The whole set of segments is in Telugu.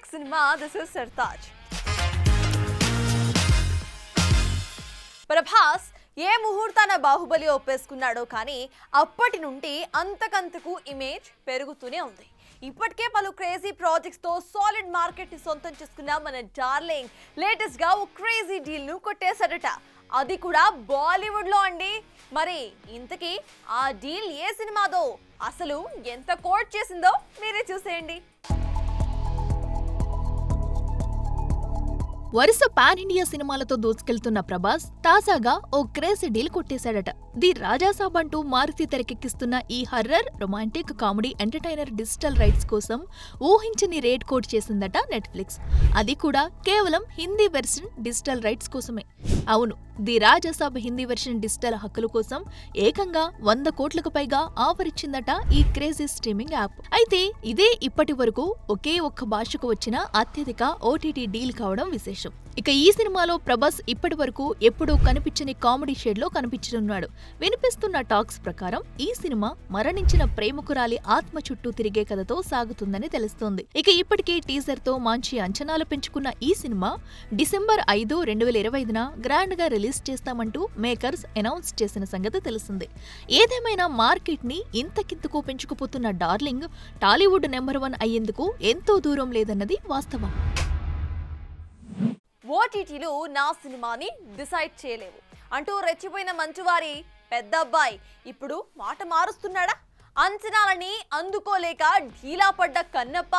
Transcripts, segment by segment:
Next cinema this is Sartaj. Prabhas ఏ ముహూర్తాన బాహుబలి ఒప్పేసుకున్నాడో కానీ అప్పటి నుండి అంతకంతకు ఇమేజ్ పెరుగుతూనే ఉంది. ఇప్పటికే పలు క్రేజీ ప్రాజెక్ట్స్ తో సాలిడ్ మార్కెట్ ని సొంతం చేసుకున్న మన డార్లింగ్ లేటెస్ట్ గా ఓ క్రేజీ డీల్ ను కొట్టేశాడట. అది కూడా బాలీవుడ్ లో అండి. మరి ఇంతకీ ఆ డీల్ ఏ సినిమాదో, అసలు ఎంత కోట్ చేసిందో మీరే చూసేయండి. వరుస పాన్ ఇండియా సినిమాలతో దూసుకెళ్తున్న ప్రభాస్ తాజాగా ఓ క్రేజీ డీల్ కొట్టేశాడట. ది రాజాసాబ్ అంటూ మారుతి తెరకెక్కిస్తున్న ఈ horror romantic comedy entertainer digital rights కోసం ఊహించని రేట్ కోట్ చేసిందట నెట్ఫ్లిక్స్. అది కూడా కేవలం హిందీ వెర్షన్ డిజిటల్ రైట్స్ కోసమే. అవును, the Raja Saab Hindi version digital హక్కుల కోసం ఏకంగా 100 కోట్లకు పైగా ఆఫర్ ఇచ్చిందట ఈ క్రేజీ స్ట్రీమింగ్ యాప్. అయితే ఇదే ఇప్పటి వరకు ఒకే ఒక్క భాషకు వచ్చిన అత్యధిక ఓటీటీ డీల్ కావడం విశేషం. ఇక ఈ సినిమాలో ప్రభాస్ ఇప్పటి వరకు ఎప్పుడూ కనిపించని కామెడీ షేడ్ లో కనిపించనున్నాడు. వినిపిస్తున్న టాక్స్ ప్రకారం ఈ సినిమా మరణించిన ప్రేమికురాలి ఆత్మ చుట్టూ తిరిగే కథతో సాగుతుందని తెలుస్తోంది. ఇక ఇప్పటికే టీజర్ తో మంచి అంచనాలు పెంచుకున్న ఈ సినిమా డిసెంబర్ 5, 2025న గ్రాండ్ గా రిలీజ్ చేస్తామంటూ మేకర్స్ అనౌన్స్ చేసిన సంగతి తెలిసిందే. ఏదేమైనా మార్కెట్ ని ఇంతకింతకు పెంచుకుపోతున్న డార్లింగ్ టాలీవుడ్ నెంబర్ 1 అయ్యేందుకు ఎంతో దూరం లేదన్నది వాస్తవం. ఓటీటీలు నా సినిమాని డిసైడ్ చేయలేవు అంటూ రెచ్చిపోయిన మంచువారి పెద్ద అబ్బాయి ఇప్పుడు మాట మారుస్తున్నాడా? అంచనాలని అందుకోలేక ఢీలా పడ్డ కన్నప్ప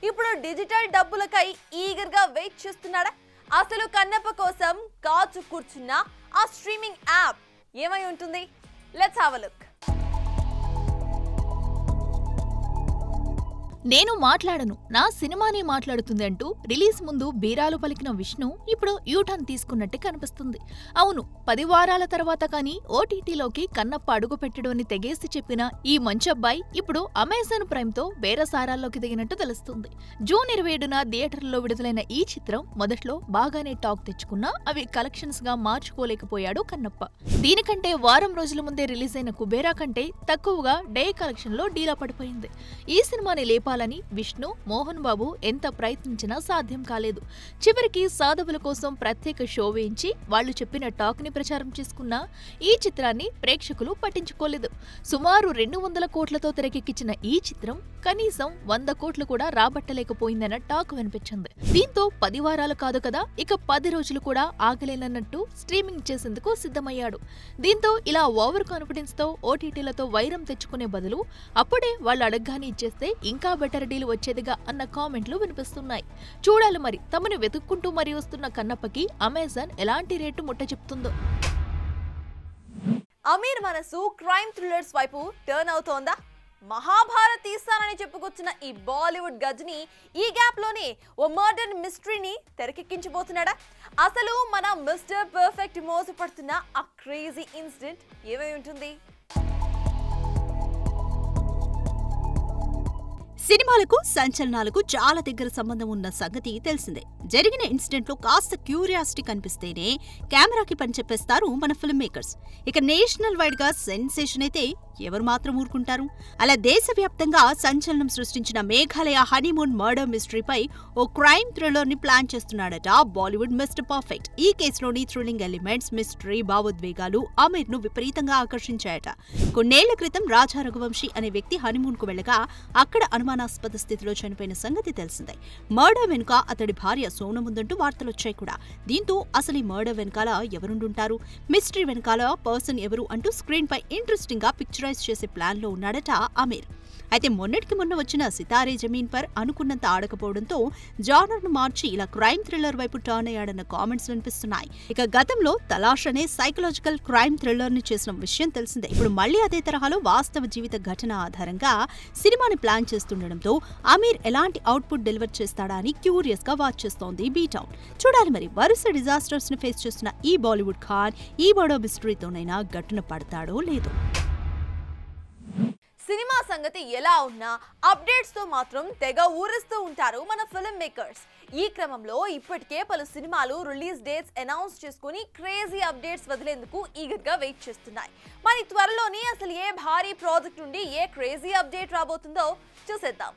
ఇప్పుడు డిజిటల్ డబ్బులకై ఈగర్ గా వెయిట్ చేస్తున్నాడా? అసలు కన్నప్ప కోసం కాచు కూర్చున్న ఆ స్ట్రీమింగ్ యాప్ ఏమై ఉంటుంది? Let's have a look. నేను మాట్లాడను, నా సినిమానే మాట్లాడుతుంది అంటూ రిలీజ్ ముందు బీరాలు పలికిన విష్ణు ఇప్పుడు యూటర్న్ తీసుకున్నట్టే కనిపిస్తుంది. అవును, 10 వారాల తర్వాత కానీ ఓటీటీలోకి కన్నప్ప అడుగు పెట్టడమని తెగేసి చెప్పిన ఈ మంచబ్బాయి ఇప్పుడు అమెజాన్ ప్రైమ్ తో బేరసారాల్లోకి దిగినట్టు తెలుస్తుంది. జూన్ 27న థియేటర్లో విడుదలైన ఈ చిత్రం మొదట్లో బాగానే టాక్ తెచ్చుకున్నా అవి కలెక్షన్స్ గా మార్చుకోలేకపోయాడు కన్నప్ప. దీనికంటే వారం రోజుల ముందే రిలీజ్ అయిన కుబేరా కంటే తక్కువగా డే కలెక్షన్ లో డీలా పడిపోయింది. ఈ సినిమాని లేపాలని విష్ణు, మోహన్ బాబు ఎంత ప్రయత్నించినా సాధ్యం కాలేదు. చివరికి సాధువుల కోసం ప్రత్యేక షో వేయించి వాళ్లు చెప్పిన టాక్ ని ప్రచారం చేసుకున్న ఈ చిత్రాన్ని ప్రేక్షకులు పట్టించుకోలేదు. సుమారు 200 కోట్లతో తెరకెక్కించిన ఈ చిత్రం కనీసం 100 కోట్లు కూడా రాబట్టలేకపోయిందన్న టాక్ వినిపించింది. దీంతో 10 వారాలు కాదు కదా, ఇక 10 రోజులు కూడా ఆగలేనన్నట్టు స్ట్రీమింగ్ చేసేందుకు సిద్ధమయ్యాడు. దీంతో ఇలా ఓవర్ కాన్ఫిడెన్స్ తో ఓటీటీలతో వైరం తెచ్చుకునే బదులు అప్పుడే వాళ్ళు అడగ్గానే ఇచ్చేస్తే ఇంకా బెటర్ డీల్ వచ్చేదిగా అన్న కామెంట్లు వినిపిస్తున్నాయి. చూడాలి మరి తమను వెతుక్కుంటూ మరీ వస్తున్న కన్నప్పకి అమెజాన్ ఎలాంటి రేటు ముట్ట చెప్తుందో. అమీర్ మనసు క్రైమ్ థ్రిల్లర్స్ వైపు టర్న్ అవుతోందా? మహాభారత్ తీస్తానని చెప్పుకొచ్చిన ఈ బాలీవుడ్ గజని ఈ గ్యాప్ లోనే ఓ మర్డర్ మిస్టరీని తెరకెక్కించబోతున్నాడా? అసలు మన మిస్టర్ పర్ఫెక్ట్ మోసపడుతున్న ఆ క్రేజీ ఇన్సిడెంట్ ఏమై ఉంటుంది? సినిమాలకు సంచలనాలకు చాలా దగ్గర సంబంధం ఉన్న సంగతి తెలిసిందే. జరిగిన ఇన్సిడెంట్ లో కాస్త క్యూరియాసిటీ కనిపిస్తేనే కెమెరాకి పని చెప్పేస్తారు మన ఫిల్మ్ మేకర్స్. ఇక నేషనల్ వైడ్ గా సెన్సేషన్ అయితే ఎవరు మాత్రం ఊరుకుంటారు? అలా దేశవ్యాప్తంగా సంచలనం సృష్టించిన మేఘాలయ హనీమూన్ మర్డర్ మిస్టరీపై ఓ క్రైమ్ థ్రిల్లర్ ని ప్లాన్ చేస్తున్నాడట బాలీవుడ్ మిస్టర్ పర్ఫెక్ట్. ఈ కేసులోని థ్రిల్లింగ్ ఎలిమెంట్స్, మిస్టరీ, భావోద్వేగాలు అమీర్ ను విపరీతంగా ఆకర్షించాయట. కొన్నేళ్ల క్రితం రాజా రఘువంశీ అనే వ్యక్తి హనీమూన్ కు వెళ్లగా అక్కడ అనుమానాస్పద స్థితిలో చనిపోయిన సంగతి తెలిసిందే. మర్డర్ వెనుక అతడి భార్య సోనముందంటూ వార్తలొచ్చాయి కూడా. దీంతో అసలు ఈ మర్డర్ వెనకాల ఎవరుండుంటారు, మిస్టరీ వెనకాల పర్సన్ ఎవరు అంటూ స్క్రీన్ పై ఇంట్రెస్టింగ్ గా పిక్చరైజ్ చేసే ప్లాన్ లో ఉన్నాడట అమీర్. అయితే మొన్నటికి మొన్న వచ్చిన సితారే జమీన్ పర్ అనుకున్నంత ఆడకపోవడంతో జానర్ ను మార్చి ఇలా క్రైమ్ థ్రిల్లర్ వైపు టర్న్ అయ్యాడన్న కామెంట్స్ వినిపిస్తున్నాయి. ఇక గతంలో తలాష్ అనే సైకలాజికల్ క్రైమ్ థ్రిల్లర్ ని చేసిన విషయం తెలిసిందే. ఇప్పుడు మళ్లీ అదే తరహాలో వాస్తవ జీవిత ఘటన ఆధారంగా సినిమాని ప్లాన్ చేస్తుండడంతో అమీర్ ఎలాంటి అవుట్పుట్ డెలివర్ చేస్తాడా అని క్యూరియస్ గా వాచ్ చేస్తోంది బీటౌన్. చూడాలి మరి వరుస డిజాస్టర్స్ ని ఫేస్ చేస్తున్న ఈ బాలీవుడ్ ఖాన్ ఈ మర్డర్ మిస్టరీతోనైనా గట్టున పడతాడో లేదో. సినిమా సంగతి ఎలా ఉన్నా అప్డేట్స్ తో మాత్రం తెగ ఊరిస్తూ ఉంటారు మన ఫిల్మ్ మేకర్స్. ఈ క్రమంలో ఇప్పటికే పలు సినిమాలు రిలీజ్ డేట్స్ అనౌన్స్ చేసుకుని క్రేజీ అప్డేట్స్ వదిలేందుకు ఈగర్ గా వెయిట్ చేస్తున్నాయి. మరి త్వరలోనే అసలు ఏ భారీ ప్రాజెక్ట్ నుండి ఏ క్రేజీ అప్డేట్ రాబోతుందో చూసేద్దాం.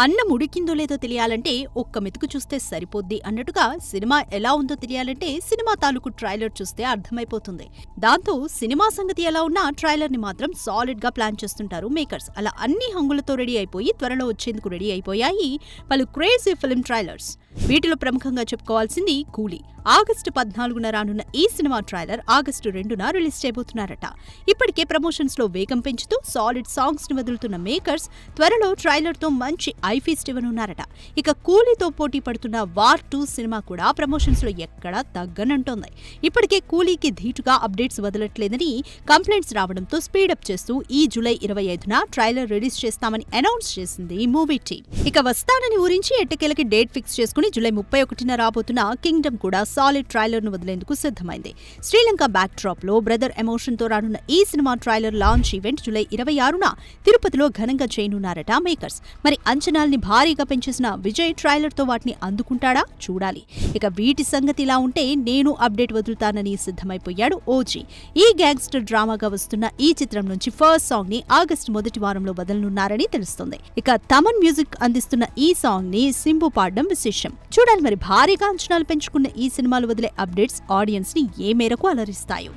అన్నం ఉడికిందో లేదో తెలియాలంటే ఒక్క మెతుకు చూస్తే సరిపోద్ది అన్నట్టుగా సినిమా ఎలా ఉందో తెలియాలంటే సినిమా తాలూకు ట్రైలర్ చూస్తే అర్థమైపోతుంది. దాంతో సినిమా సంగతి ఎలా ఉన్నా ట్రైలర్ ని మాత్రం సాలిడ్ గా ప్లాన్ చేస్తుంటారు మేకర్స్. అలా అన్ని హంగులతో రెడీ అయిపోయి త్వరలో వచ్చేందుకు రెడీ అయిపోయాయి పలు క్రేజీ ఫిల్మ్ ట్రైలర్స్. వీటిలో ప్రముఖంగా చెప్పుకోవాల్సింది కూలీ. ఆగస్టు 14న రానున్న ఈ సినిమా ట్రైలర్ ఆగస్టు 2న రిలీజ్ చేయబోతున్నారట. ఇప్పటికే ప్రమోషన్స్ లో వేగం పెంచుతూ సాలిడ్ సాంగ్స్ ని వదులుతున్న మేకర్స్ త్వరలో ట్రైలర్ తో మంచి ఐఫీస్ట్ ఇవ్వనున్నారట. ఇక కూలీతో పోటీ పడుతున్న వార్ 2 సినిమా కూడా ప్రమోషన్స్ లో ఎక్కడా తగ్గనంటోంది. ఇప్పటికే కూలీకి ధీటుగా అప్డేట్స్ వదలట్లేదని కంప్లైంట్స్ రావడంతో స్పీడప్ చేస్తూ ఈ జూలై 25న ట్రైలర్ రిలీజ్ చేస్తామని అనౌన్స్ చేసింది మూవీ టీమ్. ఇక వస్తానని ఊరించి ఎట్టకేలకి డేట్ ఫిక్స్ చేసుకుని జూలై 31న రాబోతున్న కింగ్డమ్ కూడా సాలిడ్ ట్రైలర్ ను వదిలేందుకు సిద్ధమైంది. శ్రీలంక బ్యాక్ డ్రాప్ లో బ్రదర్ ఎమోషన్ తో రానున్న ఈ cinema trailer launch event July 26న తిరుపతిలో ఘనంగా చేయనున్నారట మేకర్స్. మరి అంచనాల్ని భారీగా పెంచేసిన విజయ్ ట్రైలర్ తో వాటిని అందుకుంటాడా చూడాలి. ఇక వీటి సంగతి ఇలా ఉంటే నేను అప్డేట్ వదులుతానని సిద్ధమైపోయాడు ఓజీ. ఈ గ్యాంగ్స్టర్ డ్రామాగా వస్తున్న ఈ చిత్రం నుంచి ఫస్ట్ సాంగ్ ని ఆగస్టు మొదటి వారంలో వదలనున్నారని తెలుస్తుంది. ఇక తమన్ మ్యూజిక్ అందిస్తున్న ఈ సాంగ్ ని సింబు పాడడం విశేషం. చూడాలి మరి భారీగా అంచనాలు పెంచుకున్న ఈ సినిమాలు వదిలే అప్డేట్స్ ఆడియన్స్ ని ఏ మేరకు అలరిస్తాయో.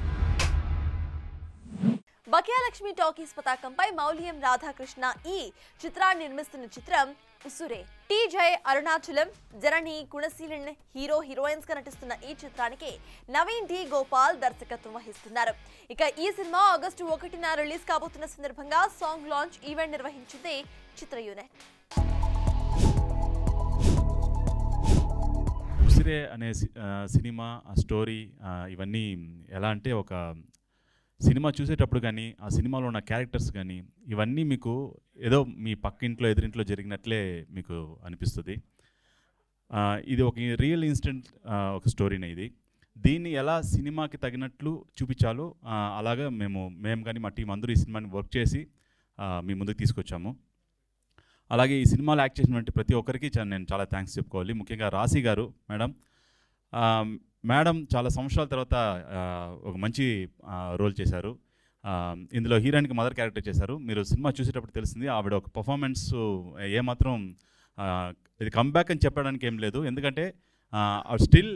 బకియాలక్ష్మి టాకీస్ పతాకంపై మౌలియం రాధాకృష్ణ ఈ చిత్రాన్ని నిర్మిస్తున్న చిత్రం ఉసురే. టీజై, అరుణాచలం, జనని, గుణశీలన్ హీరోయిన్స్ గా నటిస్తున్న ఈ చిత్రానికి నవీన్ డి గోపాల్ దర్శకత్వం వహిస్తున్నారు. ఇక ఈ సినిమా ఆగస్టు 1న రిలీజ్ కాబోతున్న సందర్భంగా సాంగ్ లాంచ్ ఈవెంట్ నిర్వహించింది చిత్ర యూనిట్. ఉసిరే అనే సినిమా స్టోరీ ఇవన్నీ ఎలా అంటే ఒక సినిమా చూసేటప్పుడు కానీ ఆ సినిమాలో ఉన్న క్యారెక్టర్స్ కానీ ఇవన్నీ మీకు ఏదో మీ పక్కింట్లో ఎదురింట్లో జరిగినట్లే మీకు అనిపిస్తుంది. ఇది ఒక రియల్ ఇన్సిడెంట్ ఒక స్టోరీనే ఇది. దీన్ని ఎలా సినిమాకి తగినట్లు చూపించాలో అలాగా మేము కానీ మా టీం అందరూ ఈ సినిమాని వర్క్ చేసి మీ ముందుకు తీసుకొచ్చాము. అలాగే ఈ సినిమాలో యాక్ట్ చేసినటువంటి ప్రతి ఒక్కరికి నేను చాలా థ్యాంక్స్ చెప్పుకోవాలి. ముఖ్యంగా రాశి గారు మేడం చాలా సంవత్సరాల తర్వాత ఒక మంచి రోల్ చేశారు. ఇందులో హీరోయిన్కి మదర్ క్యారెక్టర్ చేశారు. మీరు సినిమా చూసేటప్పుడు తెలిసింది ఆవిడ ఒక పర్ఫార్మెన్స్ ఏమాత్రం ఇది కంబ్యాక్ అని చెప్పడానికి ఏం లేదు. ఎందుకంటే స్టిల్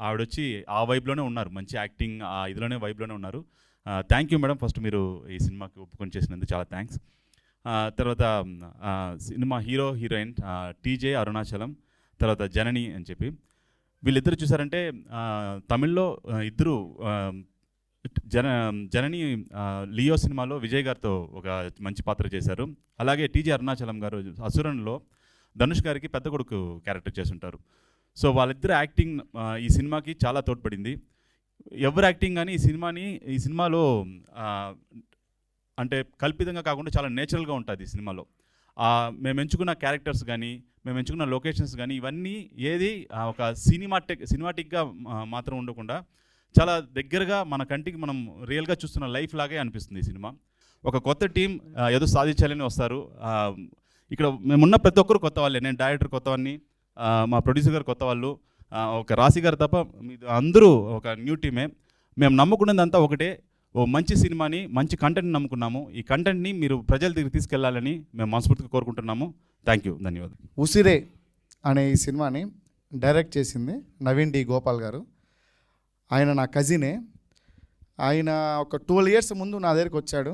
ఆవిడొచ్చి ఆ వైబ్లోనే ఉన్నారు, మంచి యాక్టింగ్ ఇదిలోనే వైబ్లోనే ఉన్నారు. థ్యాంక్ యూ మేడం, ఫస్ట్ మీరు ఈ సినిమాకి ఒప్పుకొని చేసినందుకు చాలా థ్యాంక్స్. తర్వాత సినిమా హీరోయిన్ టీజే, అరుణాచలం, తర్వాత జనని అని చెప్పి వీళ్ళిద్దరు చూసారంటే తమిళ్లో ఇద్దరు జనని లియో సినిమాలో విజయ్ గారితో ఒక మంచి పాత్ర చేశారు. అలాగే టీజే అరుణాచలం గారు అసురన్లో ధనుష్ గారికి పెద్ద కొడుకు క్యారెక్టర్ చేస్తుంటారు. సో వాళ్ళిద్దరు యాక్టింగ్ ఈ సినిమాకి చాలా తోడ్పడింది. ఎవరు యాక్టింగ్ కానీ ఈ సినిమాలో అంటే కల్పితంగా కాకుండా చాలా నేచురల్గా ఉంటుంది ఈ సినిమాలో. మేము ఎంచుకున్న క్యారెక్టర్స్ కానీ మేము ఎంచుకున్న లొకేషన్స్ కానీ ఇవన్నీ ఏది ఒక సినిమాటిక్గా మాత్రం ఉండకుండా చాలా దగ్గరగా మన కంటికి మనం రియల్గా చూస్తున్న లైఫ్ లాగే అనిపిస్తుంది ఈ సినిమా. ఒక కొత్త టీం ఏదో సాధించాలని వస్తారు. ఇక్కడ మేమున్న ప్రతి ఒక్కరు కొత్త వాళ్ళే. నేను డైరెక్టర్ కొత్తవాడిని, మా ప్రొడ్యూసర్ గారు కొత్త వాళ్ళు, ఒక రాశి గారు తప్ప అందరూ ఒక న్యూ టీమే. మేము నమ్ముకున్నదంతా ఒకటే, ఓ మంచి సినిమాని మంచి కంటెంట్ నమ్ముకున్నాము. ఈ కంటెంట్ని మీరు ప్రజల దగ్గర తీసుకెళ్లాలని మేము మనస్ఫూర్తిగా కోరుకుంటున్నాము. థ్యాంక్ యూ, ధన్యవాదాలు. ఉసిరే అనే ఈ సినిమాని డైరెక్ట్ చేసింది నవీన్ డి గోపాల్ గారు. ఆయన నా కజినే. ఆయన ఒక 12 years ముందు నా దగ్గరికి వచ్చాడు.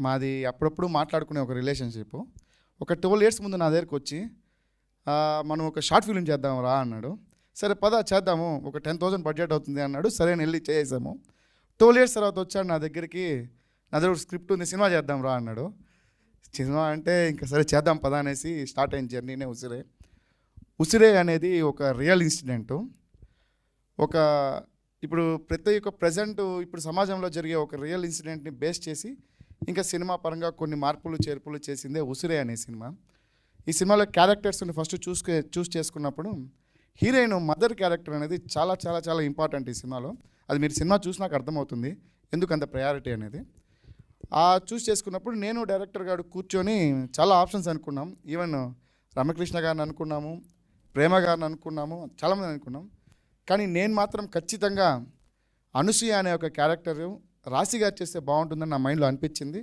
మాది అప్పుడప్పుడు మాట్లాడుకునే ఒక రిలేషన్షిప్. ఒక 12 years ముందు నా దగ్గరికి వచ్చి మనం ఒక షార్ట్ ఫిల్మ్ చేద్దాం రా అన్నాడు. సరే పద చేద్దాము, ఒక 10,000 బడ్జెట్ అవుతుంది అన్నాడు. సరే వెళ్ళి చేసాము. 12 years తర్వాత వచ్చాడు నా దగ్గరికి. నా దగ్గర స్క్రిప్ట్ ఉంది, సినిమా చేద్దాం రా అన్నాడు. సినిమా అంటే ఇంకా సరే చేద్దాం పద అనేసి స్టార్ట్ అయిన జర్నీనే ఉసిరే. ఉసిరే అనేది ఒక రియల్ ఇన్సిడెంటు. ఇప్పుడు ప్రతి ఒక్క ప్రజెంట్ ఇప్పుడు సమాజంలో జరిగే ఒక రియల్ ఇన్సిడెంట్ని బేస్ చేసి ఇంకా సినిమా పరంగా కొన్ని మార్పులు చేర్పులు చేసిందే ఉసిరే అనే సినిమా. ఈ సినిమాలో క్యారెక్టర్స్ని ఫస్ట్ చూస్ చేసుకున్నప్పుడు హీరోయిన్ మదర్ క్యారెక్టర్ అనేది చాలా చాలా చాలా ఇంపార్టెంట్ ఈ సినిమాలో. అది మీరు సినిమా చూసినాక అర్థమవుతుంది ఎందుకు అంత ప్రయారిటీ అనేది. చూస్ చేసుకున్నప్పుడు నేను డైరెక్టర్ గారు కూర్చొని చాలా ఆప్షన్స్ అనుకున్నాం. ఈవెన్ రమకృష్ణ గారిని అనుకున్నాము, ప్రేమ గారిని అనుకున్నాము, చాలామంది అనుకున్నాం. కానీ నేను మాత్రం ఖచ్చితంగా అనసూయ అనే ఒక క్యారెక్టర్ రాశి గారు చేస్తే బాగుంటుందని నా మైండ్లో అనిపించింది.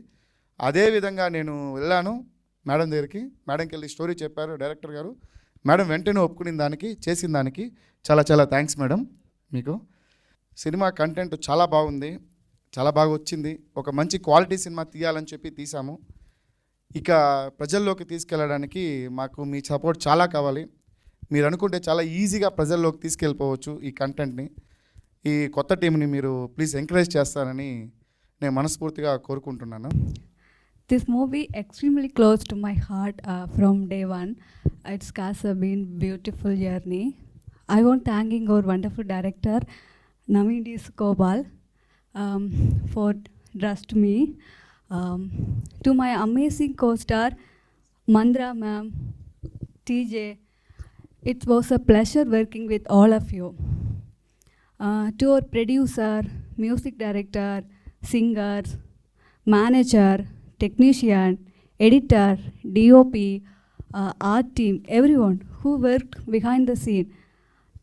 అదేవిధంగా నేను వెళ్ళాను. మేడం దగ్గరికి. మేడంకి వెళ్ళి స్టోరీ చెప్పారు డైరెక్టర్ గారు. మేడం వెంటనే ఒప్పుకున్న దానికి, చేసిన దానికి చాలా చాలా థ్యాంక్స్ మేడం మీకు. సినిమా కంటెంట్ చాలా బాగుంది, చాలా బాగా వచ్చింది. ఒక మంచి క్వాలిటీ సినిమా తీయాలని చెప్పి తీసాము. ఇక ప్రజల్లోకి తీసుకెళ్ళడానికి మాకు మీ సపోర్ట్ చాలా కావాలి. మీరు అనుకుంటే చాలా ఈజీగా ప్రజల్లోకి తీసుకెళ్ళిపోవచ్చు ఈ కంటెంట్ని. ఈ కొత్త టీంని మీరు ప్లీజ్ ఎంకరేజ్ చేస్తారని నేను మనస్ఫూర్తిగా కోరుకుంటున్నాను. This movie extremely close to my heart from day one. It's has been beautiful journey. I want thanking our wonderful director Naveen D. Gopal for trust me. To my amazing co-star Mandra ma'am, TJ, it was a pleasure working with all of you. To our producer, music director, singers, manager, technician, editor, DOP, art team, everyone who worked behind the scene.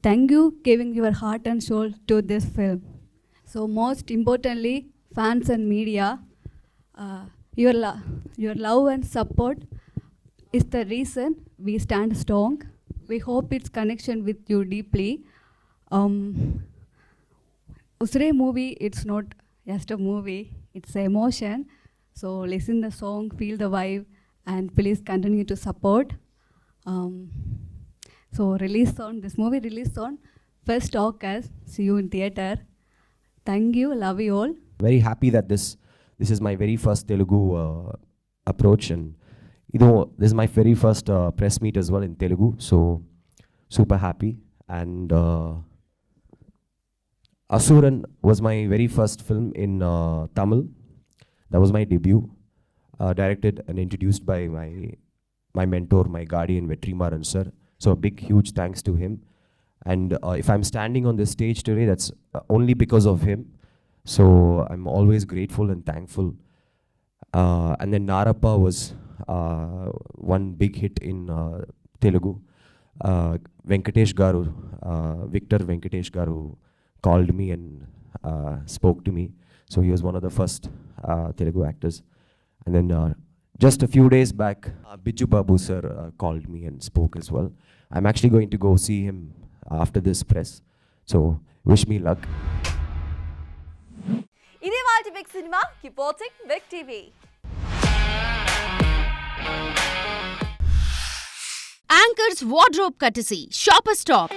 Thank you giving your heart and soul to this film. So most importantly, fans and media, your love and support is the reason we stand strong. We hope its connection with you deeply. Usre movie, it's not just a movie, it's emotion. So listen the song, feel the vibe, and please continue to support. So this movie released on 1st August. See you in theater. Thank you, love you all. Very happy that this is my very first Telugu approach, and this is my very first press meet as well in Telugu, so super happy. And Asuran was my very first film in Tamil. That was my debut, directed and introduced by my mentor, my guardian, Vetrimaran sir. So a big, huge thanks to him. And if I'm standing on this stage today, that's only because of him. So I'm always grateful and thankful. And then Narappa was one big hit in Telugu. Venkatesh Garu, Victor Venkatesh Garu called me and spoke to me. So he was one of the first Telugu actors. And then just a few days back, Biju Babu sir called me and spoke as well. I'm actually going to go see him after this press. So wish me luck. ఇదే వాళ్ళ big cinema. Keep watching Big TV. Anchor's wardrobe courtesy, Shopper Stop.